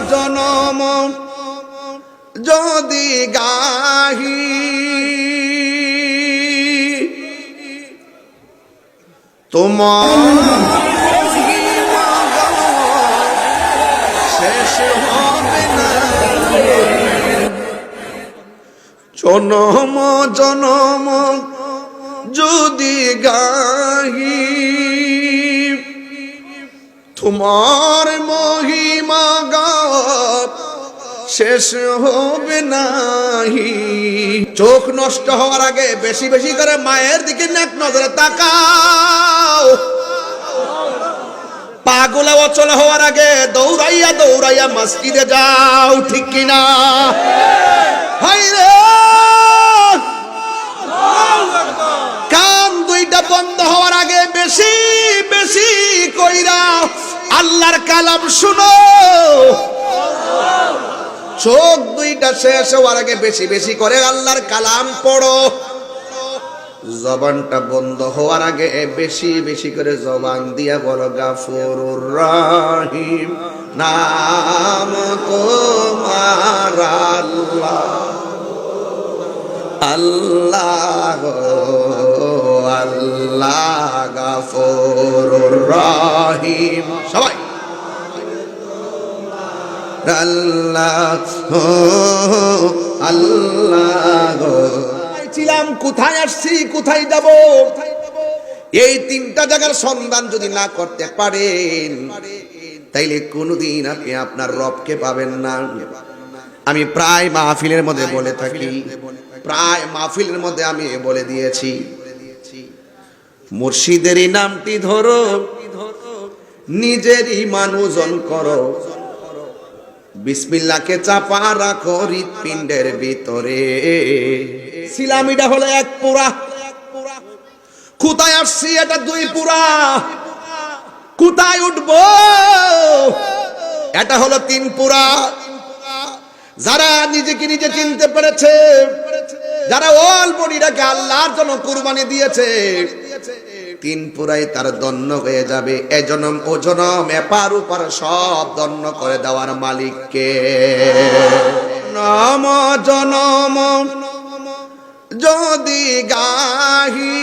জনম যদি গাহি তোমার শেষ হবে না, জনম জনম যদি গাহি তোমার মহিমা গান শেষ হবে নাহি। চোখ নষ্ট হওয়ার আগে বেশি বেশি করে মায়ের দিকে নেক নজরে তাকাও। পাগলে অচল হওয়ার আগে দৌড়াইয়া দৌড়াইয়া মসজিদে যাও, ঠিক কিনা? হায়রে কান দুইটা বন্ধ হওয়ার আগে বেশি বেশি কইরা আল্লাহর কালাম শুনো। চোখ দুইটা শেষ হওয়ার আগে বেশি বেশি করে আল্লাহর কালাম পড়ো। জবানটা বন্ধ হওয়ার আগে বেশি বেশি করে জবান দিয়া বলো গাফুরুর রহিম, নাম তোমার আল্লাহ আল্লাহ আল্লাহ গাফুরুর রহিম। সবাই আল্লাহ আল্লাহ। ছিলাম কোথায় আসছি কোথায় যাব, এই তিনটা জায়গার সন্ধান যদি না করতে পারেন তাইলে কোনদিন আপনি আপনার রবকে পাবেন না। আমি প্রায় মাহফিলের মধ্যে বলে থাকি, প্রায় মাহফিলের মধ্যে আমি বলে দিয়েছি, মুর্শিদেরই নামটি ধরো, নিজের ঈমান ওজন করো, বিসমিল্লাহকে চাপা রাখো হৃৎপিণ্ডের ভিতরে। সিলামিটা হলো এক পুরা, কোথায় আসছি এটা দুই পুরা, কোথায় উঠবো এটা হলো তিন পুরা। যারা নিজেকে নিজে চিনতে পেরেছে, যারা অল বডিটাকে আল্লাহর জন্য কুরবানি দিয়েছে, তিন পুরাই তার দন্য হয়ে যাবে। এ জনম ও জনম এপার ওপার সব দন্য করে দেওয়ার মালিককে। নম জনম যদি গাহি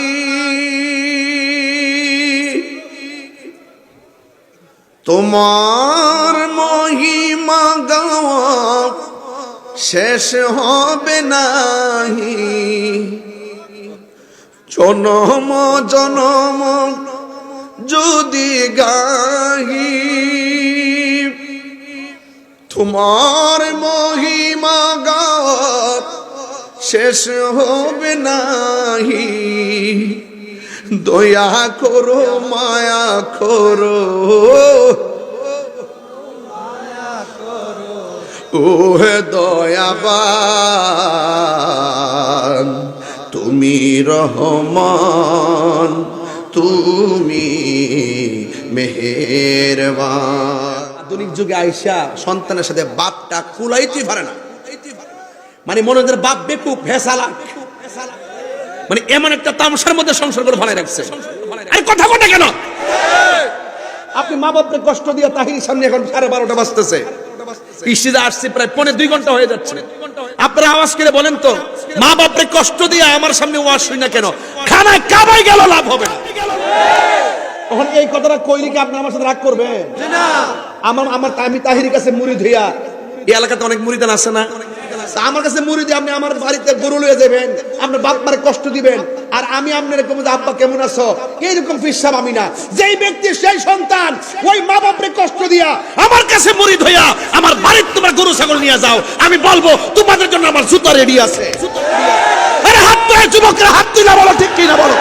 তোমার মহিমা গাওয়া শেষ হবে নাহি, জনম জনম যদি গাহি তোমার মহিমা গাওয়া শেষ হবে নাহি। দয়া করো মায়া করো ওহে দয়াবান, তুমি রহমান, তুমি মেহেরবান। আধুনিক যুগে আইসা সন্তানের সাথে বাপটা কুলাইতে পারে না, মানে মনে হয় বাপ বেকুব ভেসালা, মানে এমন একটা তামসার মধ্যে সংসার করে ভালো রাখছে। আরে কথা কথা কেন আপনি মা বাপকে কষ্ট দিয়ে তাহির সামনে এখন 12:30 বাজতেছে, পিসিতে আসছে প্রায় 1.5-2 ঘন্টা হয়ে যাচ্ছে। আপনারা আওয়াজ করে বলেন তো, মা বাপকে কষ্ট দিয়ে আমার সামনে ওয়াজ শুই না কেন? খানা কাবাই গেল লাভ হবে না। তখন এই কথাটা কইলে কি আপনি আমার সাথে রাগ করবেন? না। আমি তাহিরের কাছে মুরিদ হইয়া, এই এলাকাতে অনেক মুরিদান আছে না, আমার কাছে মুড়ি দিয়ে আপনি আমার বাড়িতে গরু লয়ে যাবেন, আপনার বাপ মারে কষ্ট দিবেন, আর আমি আপনার আব্বা কেমন আছো এইরকম ফিসাব আমি না। যেই ব্যক্তি সেই সন্তান ওই মা বাপরে কষ্ট দিয়া আমার কাছে মুড়ি ধইয়া আমার বাড়িতে তোমার গরু ছাগল নিয়ে যাও, আমি বলবো তোমাদের জন্য আমার জুতা রেডি আছে। আরে হাত তুলে যুবকরা হাত তুলে বলো, ঠিক কি না বলো?